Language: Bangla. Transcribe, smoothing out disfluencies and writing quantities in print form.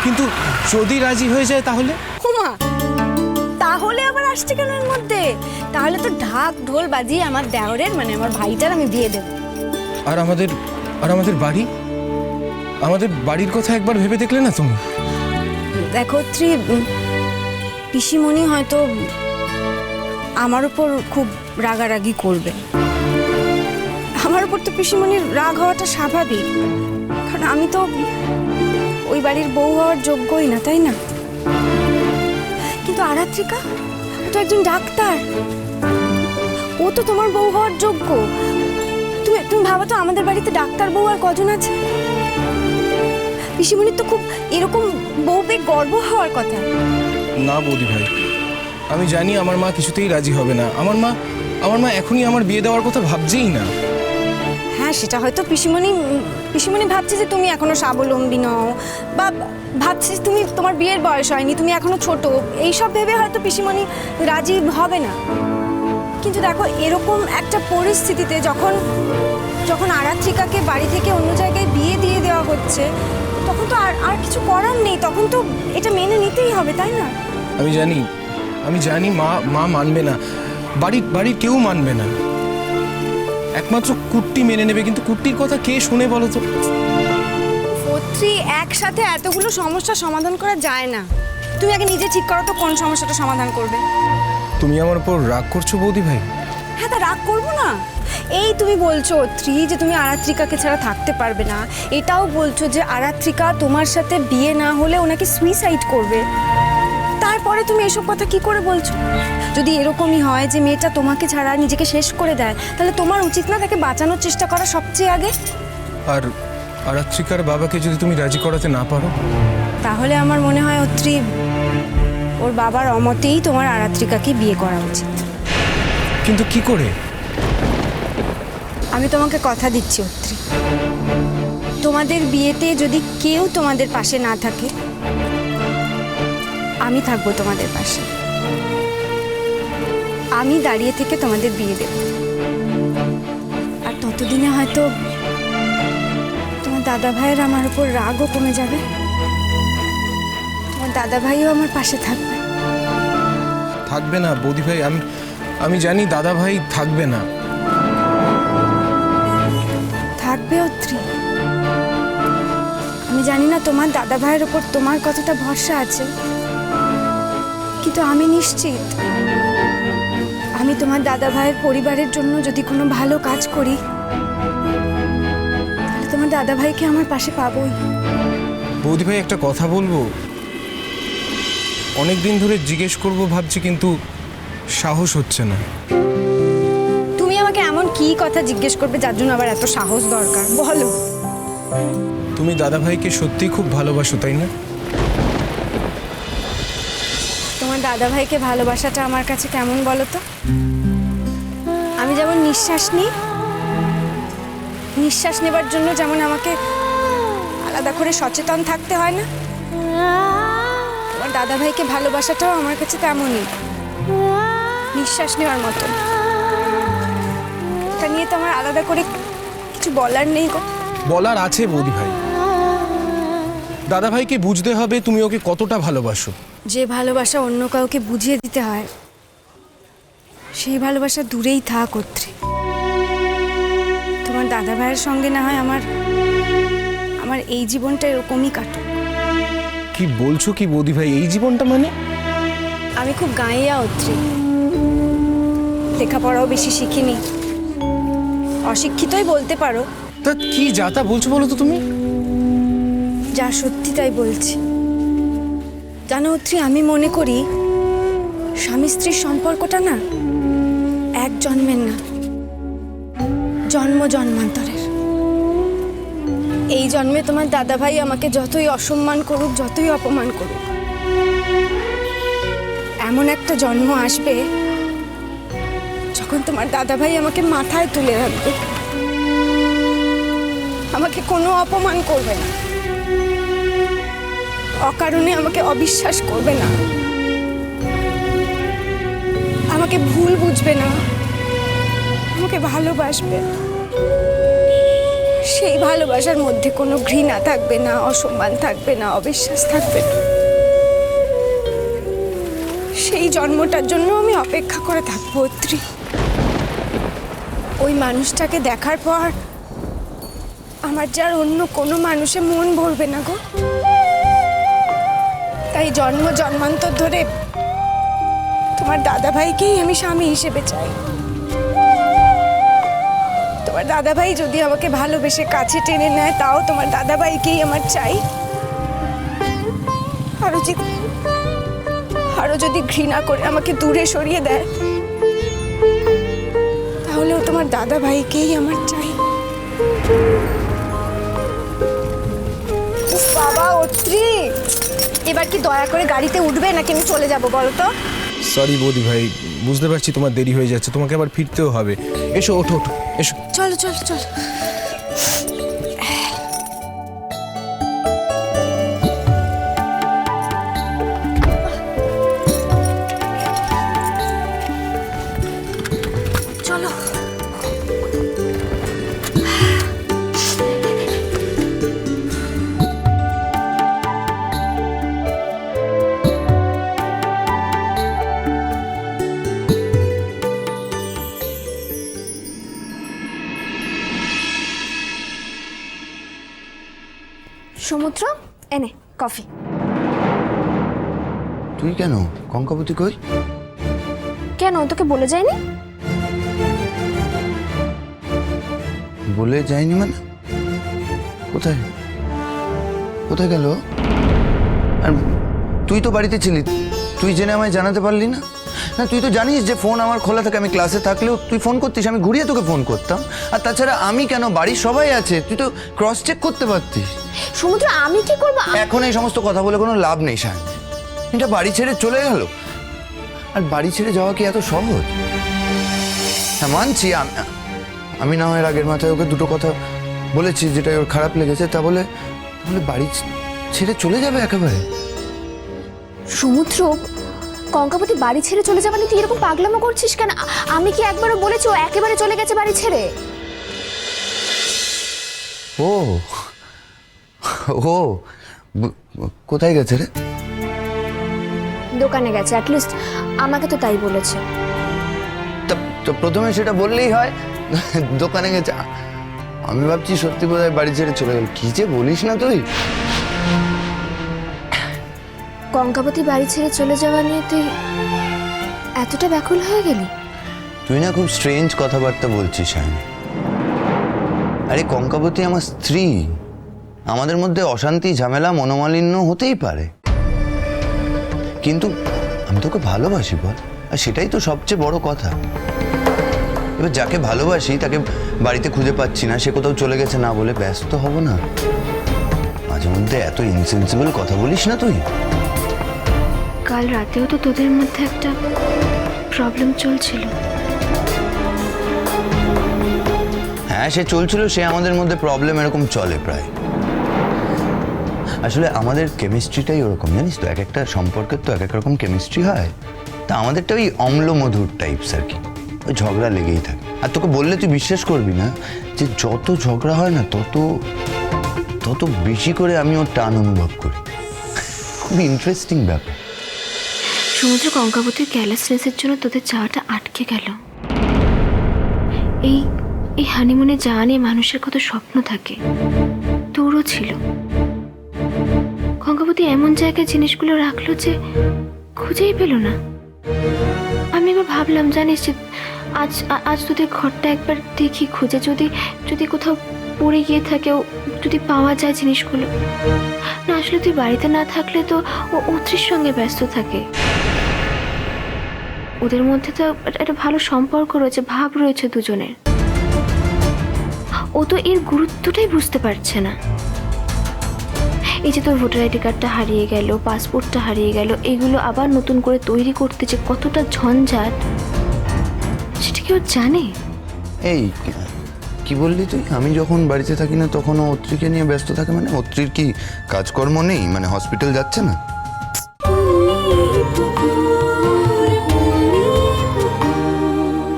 কিন্তু যদি রাজি হয়ে যায় তাহলে? হুমা, তাহলে আবার আসছে কেন এর মধ্যে? তাহলে তো ঢাক ঢোল বাজিয়ে আমার দেওরের মানে আমার ভাইটার আমি বিয়ে দেব। আর আমাদের বাড়ি, আমাদের বাড়ির কথা একবার ভেবে দেখলে না তুমি? দেখো পিসিমণি হয়তো আমার উপর খুব রাগারাগি করবে। আমার উপর তো পিসিমণির রাগ হওয়াটা স্বাভাবিক, কারণ আমি তো ওই বাড়ির বউ হওয়ার যোগ্যই না, তাই না? কিন্তু আরাত্রিকা ও তো একজন ডাক্তার, ও তো তোমার বউ হওয়ার যোগ্য। তুমি ভাবো তো, আমাদের বাড়িতে ডাক্তার বউ আর কজন আছে? পিসিমণির তো খুব এরকম বউ পেয়ে গর্ব হওয়ার কথা। না বৌদি ভাই, আমি জানি আমার মা কিছুতেই রাজি হবে না। আমার মা এখনই আমার বিয়ে দেওয়ার কথা ভাবছেই না। হ্যাঁ, সেটা হয়তো পিসিমণি ভাবছে যে তুমি এখনো স্বাবলম্বী নও, বা ভাবছিস তোমার বিয়ের বয়স হয়নি, তুমি এখনো ছোট, এইসব ভেবে হয়তো পিসিমণি রাজি হবে না। কিন্তু দেখো, এরকম একটা পরিস্থিতিতে যখন আরাত্রিকাকে বাড়ি থেকে অন্য জায়গায় বিয়ে দিয়ে দেওয়া হচ্ছে, তখন তো আর কিছু করার নেই, তখন তো এটা মেনে নিতেই হবে, তাই না? আমি জানি মা মানবে না, বাড়ির কেউ মানবে না, একমাত্র কুট্টি মেনে নেবে। কিন্তু কুট্টির কথা কে শুনে বলো তো? একসাথে এতগুলো সমস্যার সমাধান করা যায় না। তুমি আগে নিজে ঠিক করো তো কোন সমস্যাটা সমাধান করবে। তুমি আমার উপর রাগ করছো বৌদি ভাই? হ্যাঁ, তা রাগ করবো না। এই তুমি বলছো যে তুমি আরাত্রিকাকে ছাড়া থাকতে পারবে না, এটাও বলছো যে আরাত্রিকা তোমার সাথে বিয়ে না হলে ওনাকে সুইসাইড করবে। তারপরে তুমি এসব কথা কি করে বলছো? যদি এরকমই হয় যে মেয়েটা তোমাকে ছাড়া নিজেকে শেষ করে দেয়, তাহলে তোমার উচিত না তাকে বাঁচানোর চেষ্টা করা সবচেয়ে আগে? আর আরাত্রিকার বাবাকে যদি তুমি রাজি করাতে না পারো? তাহলে আমার মনে হয় ওর বাবার অমতেই তোমার আরাত্রিকাকে বিয়ে করা উচিত। কিন্তু কি করে? আমি তোমাকে কথা দিচ্ছি অত্রি, তোমাদের বিয়েতে যদি কেউ তোমাদের পাশে না থাকে, আমি থাকবো তোমাদের পাশে। আমি দাঁড়িয়ে থেকে তোমাদের বিয়ে দেব। আর ততদিনে হয়তো তোমার দাদা ভাইয়ের আমার উপর রাগও কমে যাবে, তোমার দাদা ভাইও আমার পাশে থাকবে। থাকবে না বৌদি ভাই, আমি জানি দাদা ভাই থাকবে না। থাকবে অত্রি। আমি জানি না তোমার দাদা ভাইয়ের উপর তোমার কতটা ভরসা আছে, কিন্তু আমি নিশ্চিত আমি তোমার দাদা ভাইয়ের পরিবারের জন্য যদি কোনো ভালো কাজ করি, তাহলে তোমার দাদা ভাইকে আমার পাশে পাবোই। বৌদি ভাই, একটা কথা বলবো? অনেক দিন ধরে জিজ্ঞেস করব ভাবছি, কিন্তু সাহস হচ্ছে না। তুমি আমাকে এমন কি কথা জিজ্ঞেস করবে যার জন্য আবার এত সাহস দরকার? বলো। তুমি দাদা ভাইকে সত্যি খুব ভালোবাসো, তাই না? তোমার দাদা ভাইকে ভালোবাসাটা আমার কাছে কেমন বলো তো? আমি যেমন নিঃশ্বাস নেবার জন্য যেমন আমাকে আলাদা করে সচেতন থাকতে হয় না, তোমার দাদা ভাইকে ভালোবাসাটাও আমার কাছে তেমনই, নিঃশ্বাস নেওয়ার মতো। এটা নিয়ে তো আমার আলাদা করে কিছু বলার নেই গো। বলার আছে বৌদি ভাই। দাদা ভাইকে বুঝতে হবে তুমি ওকে কতটা ভালোবাসো। যে ভালোবাসা অন্য কাউকে বুঝিয়ে দিতে হয়, সেই ভালোবাসা দূরেই থাক অত্রি। তোমার দাদা ভাইয়ের সঙ্গে না হয় আমার এই জীবনটা এরকমই কাটুক। কি বলছো কি বৌদি ভাই? এই জীবনটা মানে? আমি খুব গাঁইয়া অত্রি, লেখাপড়াও বেশি শিখিনি, অশিক্ষিতই বলতে পারো। তা কি যা তা বলছো বলো তো তুমি? যা সত্যি তাই বলছি। জানো অত্রি, আমি মনে করি স্বামী স্ত্রীর সম্পর্কটা না এক জন্মের না, জন্ম জন্মান্তরের। এই জন্মে তোমার দাদা ভাই আমাকে যতই অসম্মান করুক, যতই অপমান করুক, এমন একটা জন্ম আসবে যখন তোমার দাদা ভাই আমাকে মাথায় তুলে রাখবে, আমাকে কোনো অপমান করবে না, অকারণে আমাকে অবিশ্বাস করবে না, আমাকে ভুল বুঝবে না, আমাকে ভালোবাসবে। সেই ভালোবাসার মধ্যে কোনো ঘৃণা থাকবে না, অসম্মান থাকবে না, অবিশ্বাস থাকবে না। সেই জন্মটার জন্য আমি অপেক্ষা করে থাকবো অত্রি। ওই মানুষটাকে দেখার পর আমার যার অন্য কোনো মানুষে মন ভরবে না গো। তাই জন্ম জন্মান্তর ধরে তোমার দাদাভাইকেই আমি স্বামী হিসেবে চাই। তোমার দাদাভাই যদি আমাকে ভালোবেসে কাছে টেনে নেয়, তাও তোমার দাদাভাইকেই আমার চাই। আরো যদি ঘৃণা করে আমাকে দূরে সরিয়ে দেয়, তাহলেও তোমার দাদাভাইকেই আমার চাই। উফ বাবা অত্রি, এবার কি দয়া করে গাড়িতে উঠবে নাকি আমি চলে যাব বলো তো? সরি বৌদি ভাই, বুঝতে পারছি তোমার দেরি হয়ে যাচ্ছে, তোমাকে আবার ফিরতেও হবে। এসো, ওঠো ওঠো, এসো। চলো চলো চলো। চলো। সমুদ্র, এনে কফি। তুই কেন? কঙ্কাবতী কই? কেন, তোকে বলে যায়নি? বলে যায়নি মানে? কোথায় কোথায় গেল? আর তুই তো বাড়িতে ছিলি, তুই জেনে আমায় জানাতে পারলি না? না, তুই তো জানিস যে ফোন আমার খোলা থাকে, আমি ক্লাসে থাকলেও তুই ফোন করতিস, আমি ঘুরিয়ে তোকে ফোন করতাম। আর তাছাড়া আমি কেন, বাড়ির সবাই আছে, তুই তো ক্রস চেক করতে পারতিস। সমুদ্র, আমি কি করবো? এখন এই সমস্ত কথা বলে কোনো লাভ নেই শায়ন। এটা বাড়ি ছেড়ে চলে গেল, আর বাড়ি ছেড়ে যাওয়া কি এত সহজ? হ্যাঁ মানছি, আমি না হয় আগের মাথায় ওকে দুটো কথা বলেছি যেটা ওর খারাপ লেগেছে, তাহলে বাড়ি ছেড়ে চলে যাবে একেবারে? সমুদ্র, কঙ্কাবতী বাড়ি ছেড়ে চলে যাবা, তুই এরকম পাগলামো করছিস কেন? আমি কি একবারও বলেছি ও একেবারে চলে গেছে বাড়ি ছেড়ে? ও ও কোথায় গেছে রে? দোকানে গেছে, অ্যাটলিস্ট আমাকে তো তাই বলেছে। তো প্রথমে সেটা বললেই হয়, দোকানে গেছে। আমি ভাবছি সত্যি বোধহয় বাড়ি ছেড়ে চলে গেল। কি যে বলিস না তুই! কঙ্কাবতী বাড়ি ছেড়ে চলে যাওয়া নিয়ে তুই এতটা ব্যাকুল হয়ে গেলি? তুই না খুব স্ট্রেঞ্জ কথাবার্তা বলছিস শায়ন। আরে কঙ্কাবতী আমার স্ত্রী, আমাদের মধ্যে অশান্তি, ঝামেলা, মনোমালিন্য হতেই পারে, কিন্তু আমি তোকে ভালোবাসি বল, আর সেটাই তো সবচেয়ে বড় কথা। এবার যাকে ভালোবাসি তাকে বাড়িতে খুঁজে পাচ্ছি না, সে কোথাও চলে গেছে না বলে ব্যস্ত হব না? মাঝে মধ্যে এত ইনসেন্সিবল কথা বলিস না তুই। কাল রাতেও তো তোদের মধ্যে একটা প্রবলেম চলছিল। হ্যাঁ, সে চলছিল, সে আমাদের মধ্যে প্রবলেম এরকম চলে প্রায়। আসলে আমাদের কেমিস্ট্রিটাই ওরকম, জানিস তো, এক একটা সম্পর্কের তো এক এক রকম কেমিস্ট্রি হয়। তা আমাদেরটা ওই অম্ল মধুর টাইপস আর কি, ওই ঝগড়া লেগেই থাকে। আর তোকে বললে তুই বিশ্বাস করবি না যে যত ঝগড়া হয় না তত তত বেশি করে আমি ওর টান অনুভব করি। খুব ইন্টারেস্টিং ব্যাপার। সমুদ্র, কঙ্কাবতীর ক্যালেসনেসের জন্য তোদের যাওয়াটা আটকে গেল। এই এই হানিমুনে যাওয়া নিয়ে মানুষের কত স্বপ্ন থাকে, তোরও ছিল। কঙ্কাবতী এমন জায়গায় জিনিসগুলো রাখলো যে খুঁজেই পেল না। আমি এবার ভাবলাম, জানিস যে আজ তোদের ঘরটা একবার দেখি, খুঁজে যদি কোথাও পড়ে গিয়ে থাকে, যদি পাওয়া যায় জিনিসগুলো। না, আসলে তুই বাড়িতে না থাকলে তো ও অত্রির সঙ্গে ব্যস্ত থাকে। ওদের মধ্যে তো একটা ভালো সম্পর্ক রয়েছে, ভাব রয়েছে দুজনের। ও তো এর গুরুত্বটাই বুঝতে পারছে না। এই যে তোর ভোটার আইডি কার্ডটা হারিয়ে গেল, পাসপোর্টটা হারিয়ে গেল, এগুলো আবার নতুন করে তৈরি করতে যে কতটা ঝঞ্ঝাট, সেটা কি ও জানে? এই কি বললি তুই? আমি যখন বাড়িতে থাকি না তখন ও অত্রিকে নিয়ে ব্যস্ত থাকে? মানে অত্রির কি কাজকর্ম নেই? মানে হসপিটাল যাচ্ছে না?